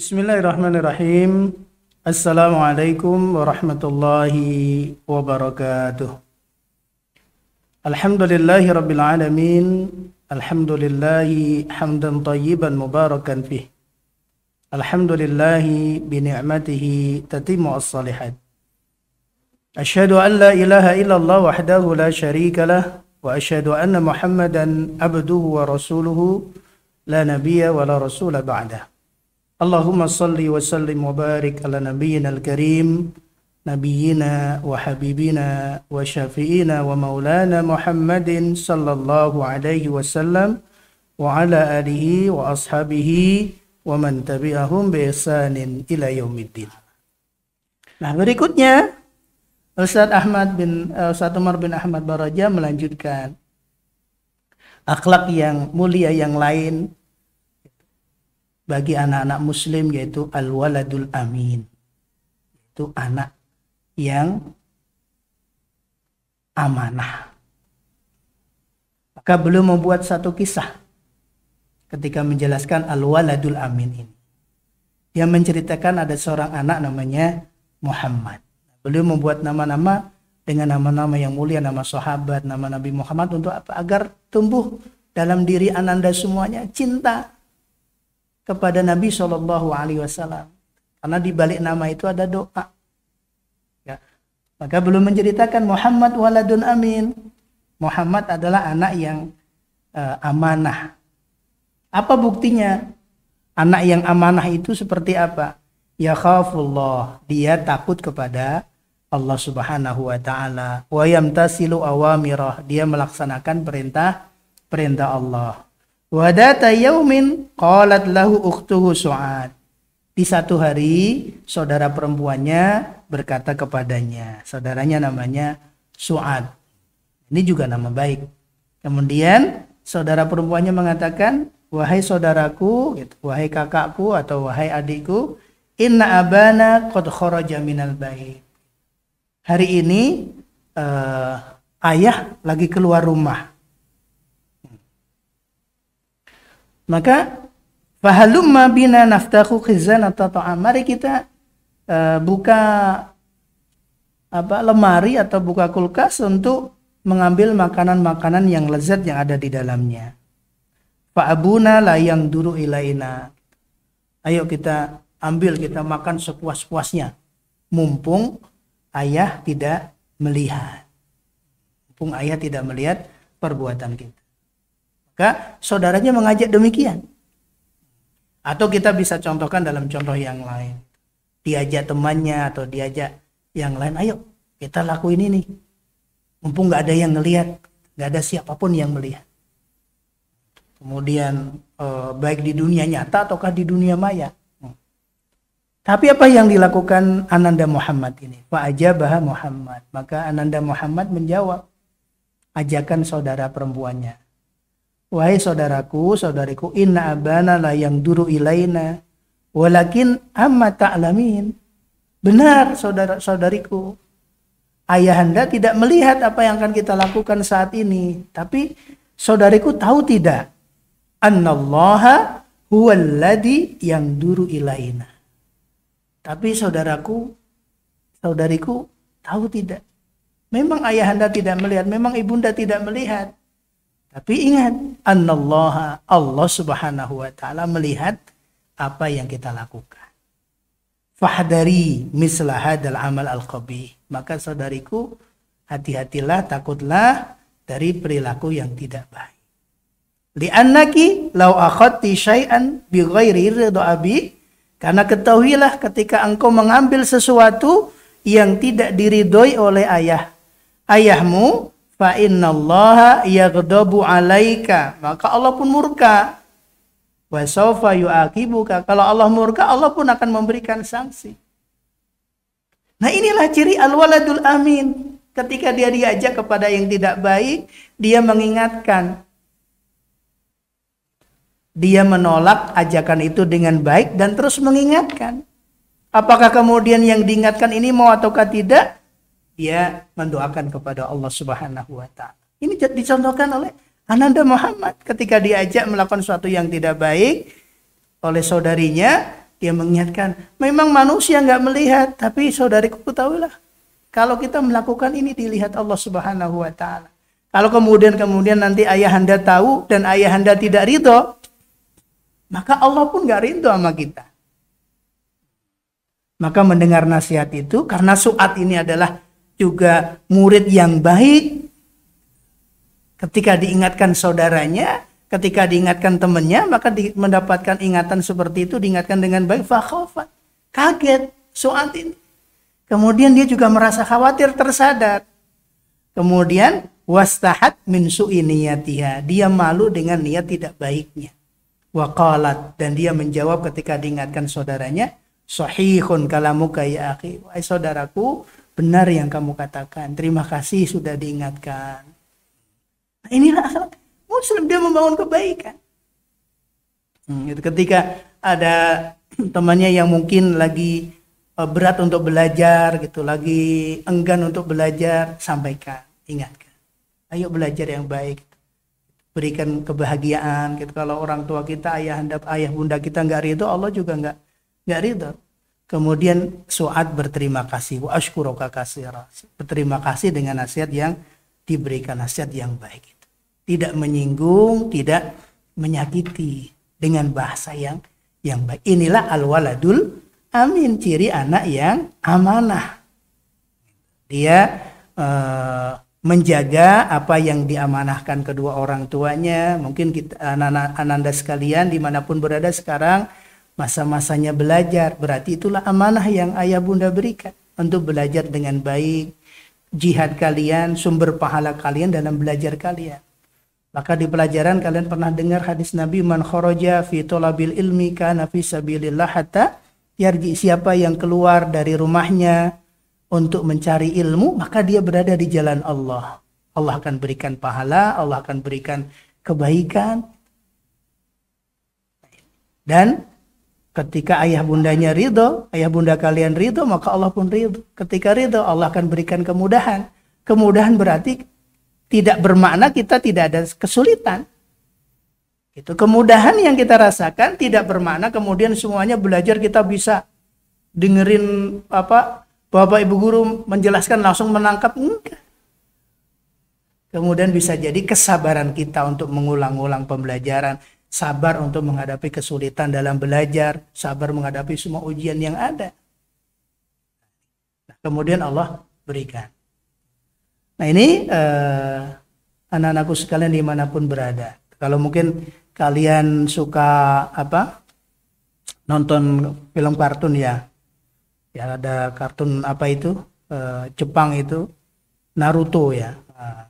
Bismillahirrahmanirrahim. Assalamualaikum warahmatullahi wabarakatuh. Alhamdulillahi rabbil alamin. Alhamdulillahi hamdan tayyiban mubarakan fih. Alhamdulillahi bi ni'matihi tatimmu as-salihat. Asyhadu an la ilaha illallah wahdahu la syarika lah wa asyhadu anna Muhammadan abduhu wa rasuluhu la nabiyya wa la rasula ba'dah. Allahumma salli wa sallim wa barik ala nabiyyina al-karim nabiyyina wa habibina wa syafi'ina wa maulana Muhammadin sallallahu alaihi wasallam wa ala alihi wa ashabihi wa man tabi'ahum bi ihsanin ila yaumiddin. Nah, berikutnya Ustaz Umar bin Ahmad Baraja melanjutkan akhlak yang mulia yang lain bagi anak-anak muslim, yaitu al-waladul amin, itu anak yang amanah. Maka beliau membuat satu kisah ketika menjelaskan al-waladul amin ini. Dia menceritakan ada seorang anak namanya Muhammad. Beliau membuat nama-nama dengan nama-nama yang mulia, nama sahabat, nama Nabi Muhammad, untuk apa? Agar tumbuh dalam diri ananda semuanya cinta kepada Nabi Shallallahu Alaihi Wasallam, karena di balik nama itu ada doa. Ya. Maka belum menceritakan Muhammad waladun amin. Muhammad adalah anak yang amanah. Apa buktinya? Anak yang amanah itu seperti apa? Ya khafullah, dia takut kepada Allah Subhanahu Wa Taala. Wa yamtasilu awamirah, dia melaksanakan perintah Allah. Wadata yaumin qalat lahu ukhtuhu Su'ad. Di satu hari saudara perempuannya berkata kepadanya, saudaranya namanya Su'ad. Ini juga nama baik. Kemudian saudara perempuannya mengatakan, wahai saudaraku, gitu, wahai kakakku atau wahai adikku, inna abana qad kharaja minal bait. Hari ini ayah lagi keluar rumah. Maka fahalumma bina naftahu khizanata ta'am. Mari kita buka lemari atau buka kulkas untuk mengambil makanan-makanan yang lezat yang ada di dalamnya. Fa abuna la yang duru ilaina. Ayo kita ambil, kita makan sepuas-puasnya. Mumpung ayah tidak melihat. Mumpung ayah tidak melihat perbuatan kita. Maka saudaranya mengajak demikian. Atau kita bisa contohkan dalam contoh yang lain. Diajak temannya atau diajak yang lain, ayo kita lakuin ini. Mumpung gak ada yang ngelihat, gak ada siapapun yang melihat. Kemudian baik di dunia nyata ataukah di dunia maya. Tapi apa yang dilakukan Ananda Muhammad ini? Fa'ajabaha Muhammad. Maka Ananda Muhammad menjawab ajakan saudara perempuannya. Wahai saudaraku, saudariku, inna abana la yang duru ilaina, walakin amma ta'lamin. Benar saudara-saudariku, ayahanda tidak melihat apa yang akan kita lakukan saat ini. Tapi saudariku tahu tidak? Annallaha huwalladhi yang duru ilaina. Tapi saudariku tahu tidak? Memang ayahanda tidak melihat, memang ibunda tidak melihat. Tapi ingat, annallaha, Allah Subhanahu wa taala melihat apa yang kita lakukan. Fahdari misla hadal amal al-qabih. Maka saudariku, hati-hatilah, takutlah dari perilaku yang tidak baik. Li'annaki law akhadti syai'an bi ghairi ridha abi, karena ketahuilah ketika engkau mengambil sesuatu yang tidak diridhoi oleh ayahmu, fa innallaha yaghdabu 'alaika, maka Allah pun murka. Wa sawfa yu'aqibuka, kalau Allah murka, Allah pun akan memberikan sanksi. Nah, inilah ciri al-waladul amin. Ketika dia diajak kepada yang tidak baik, dia mengingatkan. Dia menolak ajakan itu dengan baik dan terus mengingatkan. Apakah kemudian yang diingatkan ini mau ataukah tidak? Dia mendoakan kepada Allah Subhanahu wa taala. Ini dicontohkan oleh Ananda Muhammad ketika diajak melakukan sesuatu yang tidak baik oleh saudarinya, dia mengingatkan, memang manusia nggak melihat, tapi saudariku ketahuilah, kalau kita melakukan ini dilihat Allah Subhanahu wa Ta'ala. Kalau kemudian nanti ayahanda tahu dan ayahanda tidak ridho, maka Allah pun nggak ridho sama kita. Maka mendengar nasihat itu, karena Su'ad ini adalah juga murid yang baik, ketika diingatkan saudaranya, ketika diingatkan temannya, maka mendapatkan ingatan seperti itu, diingatkan dengan baik, fakhofat, kaget Su'ad ini. Kemudian dia juga merasa khawatir, tersadar. Kemudian wastahat min su'i niyatiha, dia malu dengan niat tidak baiknya. Waqalat, dan dia menjawab ketika diingatkan saudaranya, sahihun kalamuka ya akhi, wahai saudaraku, benar yang kamu katakan, terima kasih sudah diingatkan. Nah, inilah akhlak Muslim, dia membangun kebaikan. Ketika ada temannya yang mungkin lagi berat untuk belajar gitu, lagi enggan untuk belajar, sampaikan, ingatkan, ayo belajar yang baik, berikan kebahagiaan gitu. Kalau orang tua kita, ayah bunda kita nggak ridho, Allah juga nggak ridho. Kemudian Su'ad berterima kasih, wa ashkuruka katsira, berterima kasih dengan nasihat yang diberikan, nasihat yang baik itu. Tidak menyinggung, tidak menyakiti, dengan bahasa yang baik. Inilah al-waladul amin, ciri anak yang amanah. Dia menjaga apa yang diamanahkan kedua orang tuanya. Mungkin kita, ananda sekalian dimanapun berada sekarang, masa-masanya belajar, berarti itulah amanah yang ayah bunda berikan untuk belajar dengan baik. Jihad kalian, sumber pahala kalian dalam belajar kalian. Maka di pelajaran kalian pernah dengar hadis Nabi, man kharaja fi thalabil ilmi kana fi sabilillah hatta yarji, siapa yang keluar dari rumahnya untuk mencari ilmu, maka dia berada di jalan Allah. Allah akan berikan pahala, Allah akan berikan kebaikan. Dan ketika ayah bundanya ridho, ayah bunda kalian ridho, maka Allah pun ridho. Ketika ridho, Allah akan berikan kemudahan. Kemudahan berarti tidak bermakna kita tidak ada kesulitan. Itu kemudahan yang kita rasakan tidak bermakna kemudian semuanya belajar kita bisa dengerin Bapak Ibu guru menjelaskan langsung menangkap, enggak. Kemudian bisa jadi kesabaran kita untuk mengulang-ulang pembelajaran, sabar untuk menghadapi kesulitan dalam belajar, sabar menghadapi semua ujian yang ada. Nah, kemudian Allah berikan. Nah ini anak-anakku sekalian dimanapun berada. Kalau mungkin kalian suka nonton film kartun ya ada kartun Jepang itu Naruto ya,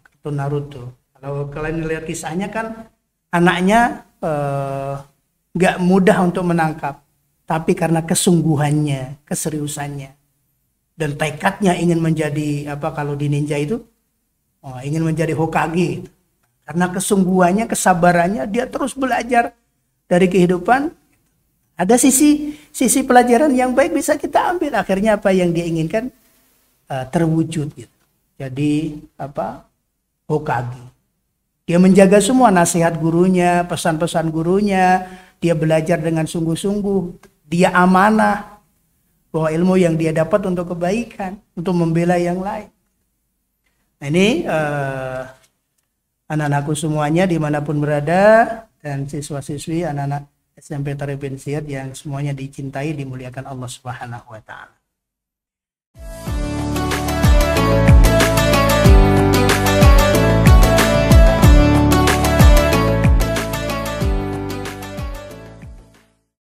kartun Naruto. Kalau kalian lihat kisahnya kan anaknya nggak mudah untuk menangkap, tapi karena kesungguhannya, keseriusannya, dan tekadnya ingin menjadi kalau di ninja itu ingin menjadi Hokage. Karena kesungguhannya, kesabarannya, dia terus belajar dari kehidupan. Ada sisi pelajaran yang baik bisa kita ambil. Akhirnya apa yang dia inginkan terwujud gitu. Jadi Hokage. Dia menjaga semua nasihat gurunya, pesan-pesan gurunya. Dia belajar dengan sungguh-sungguh. Dia amanah bahwa ilmu yang dia dapat untuk kebaikan, untuk membela yang lain. Nah ini anak-anakku semuanya dimanapun berada, dan siswa-siswi anak-anak SMP Tarif bin Ziyad yang semuanya dicintai, dimuliakan Allah Subhanahu wa Ta'ala.